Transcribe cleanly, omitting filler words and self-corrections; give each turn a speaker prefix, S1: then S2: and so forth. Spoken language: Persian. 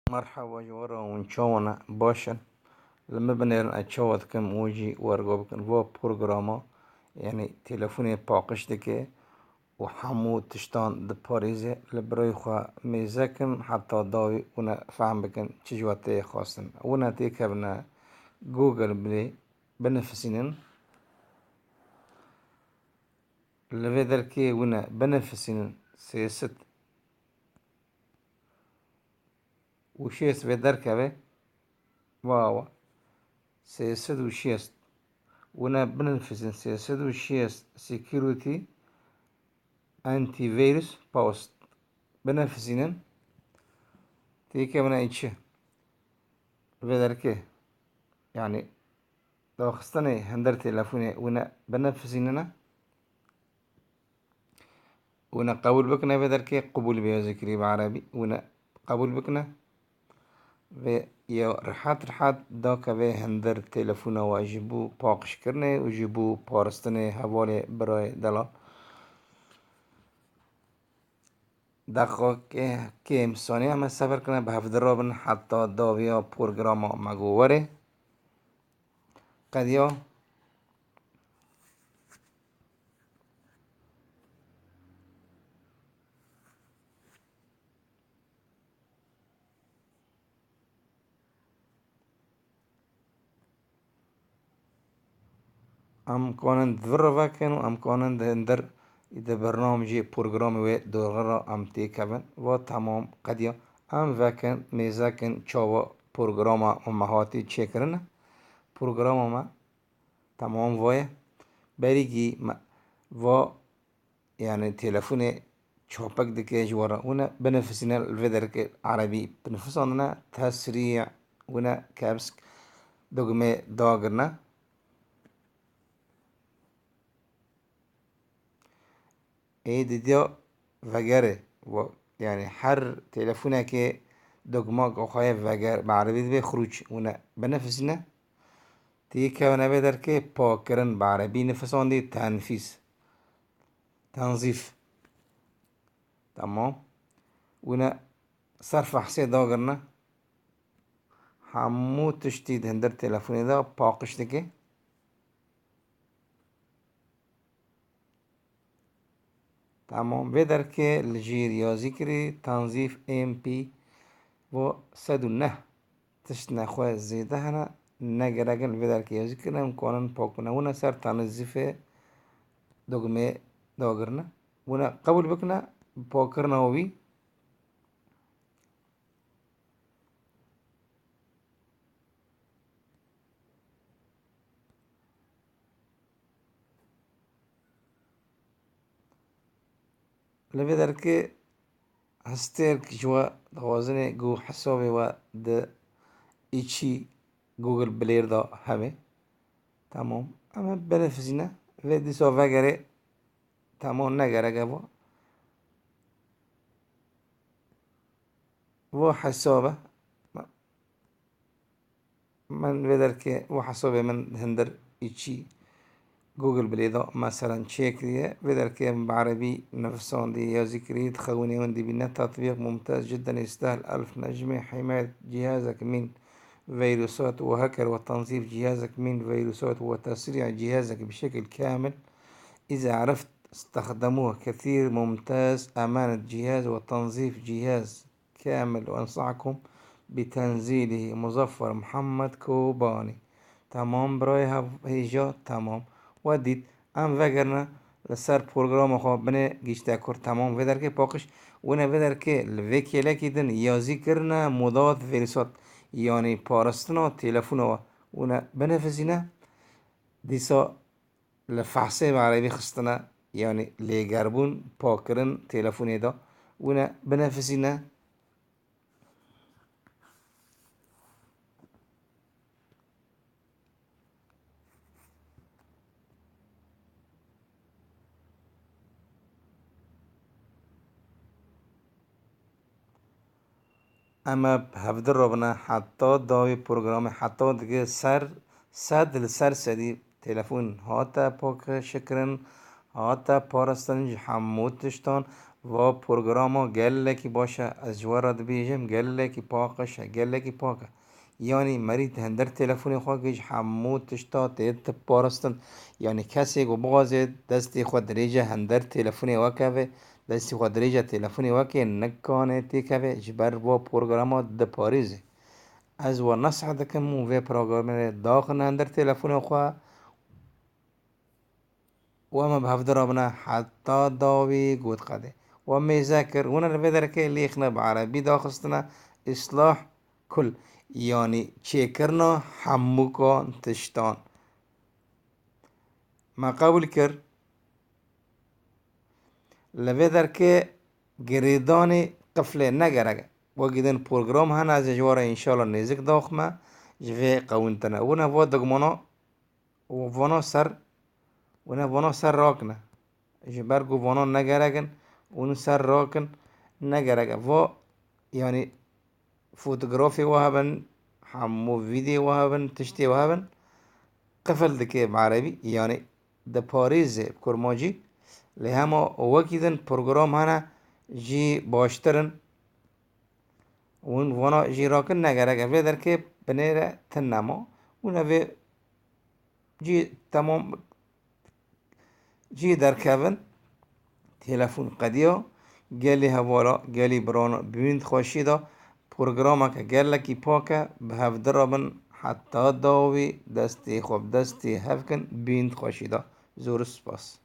S1: مرحبا جوارا ونشونا باشن لما بنيرن اتشوت كم موجي ورقو بكن فو بروغراما يعني تلفوني باقش دكي وحمو تشتان د باريزي لبروي خوا ميزاكن حتى داوي ونا فهم بكن تجواتي خاصن ونا تيك هبنا جوجل بلاي بنفسينن لفيدر كي ونا بنفسينن سيست وشيس فيدر كبه واوا سياسد وشيست ونا بننفذ سياسد وشيست سيكيورتي انتي فيروس باوست بننفذين تيكا منا ايتش فيدركي يعني لو خستني هندر تلفوني ونا بننفذيننا ونا قبول بكنا فيدركي قبول بيا ذكري بعربي ونا قبول بكنا في يا رحات داكا في هندر تلفونا واجبو باقش كرني وجبو بارستني حوالي براي دلال دقیقه که امسانی همه سفر کنه به هفته رابن حتی داویا پروگرام مگووره قدیا ام کانند ور وکن و ام کانند اندر ایده برنامجی پروگرام و دوغرا ام تیکبن و تمام قدیا ام وکن میزکن چاوا پروگرام امهاتی چکرن پروگرام ما تمام وای بریگی و يعني تلفوني شوبك دكي جوارا ونا بنفسنا الفيدرك عربي بنفسنا تسريع ونا كابسك دوغمي داغرنا اي ديو فجري و يعني حر تلفونك دوغماك وخايف فجر بعربي دي خروج ونا بنفسنا تيكا ونا بدرك باكرن بعربي نفسان دي تنفيس تنظيف تمام ونا صرف حسي داغرنا حمو تشتيد هندر تلفوني دا باقش دكي تمام بدر که الجير يا ذكري تنظيف ام بي و سدو نه تشت نخواه زيده هنا نگرگن بدر که يا ذكري امكانن باقنا ونا سر تنظيف دوغمي داغرنا ونا قبول بكنا باكرنا وبي لبدر که هستير جوا دوازنه جو حسابي و د ايشي جوجل بلاير دا همه تمام اما بنفسنا فيدي سو فاگره تمام نگرگه و حسابه من بدر که و حسابه من هندر ايشي جوجل بلاي دا مثلا تشيكرية بدر که بعربي نفسان دي يا ذكري تخوني وندي بنا تطبيق ممتاز جدا يستاهل 1000 نجمة حماية جهازك من فيروسات وهكر وتنظيف جهازك من فيروسات وتسريع جهازك بشكل كامل إذا عرفت استخدموه كثير ممتاز أمانة جهاز وتنظيف جهاز كامل وأنصحكم بتنزيله مظفر محمد كوباني تمام براي هيجا تمام ودید ام وگرنه لسر پروگرام خواب بنه گیشته کر تمام ودر که پاکش ونه ودر که الوکیله کدن یازی کرنه مضاد ویروسات يعني بارستنا تلفونه ونه بنفسينا ديسا لفحصه بعربي خستنا يعني لجربون باكرن تلفوني دا ونه بنفسينا اما هفدر ربنا حتى داوي برنامج حتى دیگه صد لسر سدی تلفون هاتا پاک شکرن هاتا پارستن حمود تشتان و پروگراما گلکی باشه از جوارد بیجم گلکی پاکشه گلکی پاکه یعنی مرید هندر تلفن خواه گیج همو تشتا تیت پارستن یعنی کسی گو بغازید دستی خود ریجه هندر تلفن وکوه دستی خود ریجه تلفن وکه نکانه تیکوه جبر و پروگراما ده پاریزه از و نصح دکم و پروگرام داخل هندر تلفن خواه وما بهفدر ربنا حتى داوي قود قده وما يذاكر وانا الفدر اللي يخنا بعربي داخستنا إصلاح كل يعني چيكرنا حموكا تشتان ما قبول كر لفدر که گریدان قفله نگرگه وگیدن پروگرام هن از جواره انشالله نزک داخمه جوه قوانتنا وانا وادگمانا وانا سر راکنه جبرگو وانا نگرگن اون سر راکن نگرگه و يعني فوتوغرافي وهبن حمو فيديو وهبن تشتي وهبن قفل دكي بعربي يعني ده باريز كرماجي لهما وكيدن پروگرام هنا جي باشترن وانا جي راكن نگرگه في در که بنيره تنما وانا في جي تمام جي در كابن تلفون قديو گلی هوالا گلی برانا ببینید خوشی دا پروگرامه که گلکی پاکه به هفده رابن حتی داوی دستی خوب دستی هفکن ببینید خوشی دا زور سپاس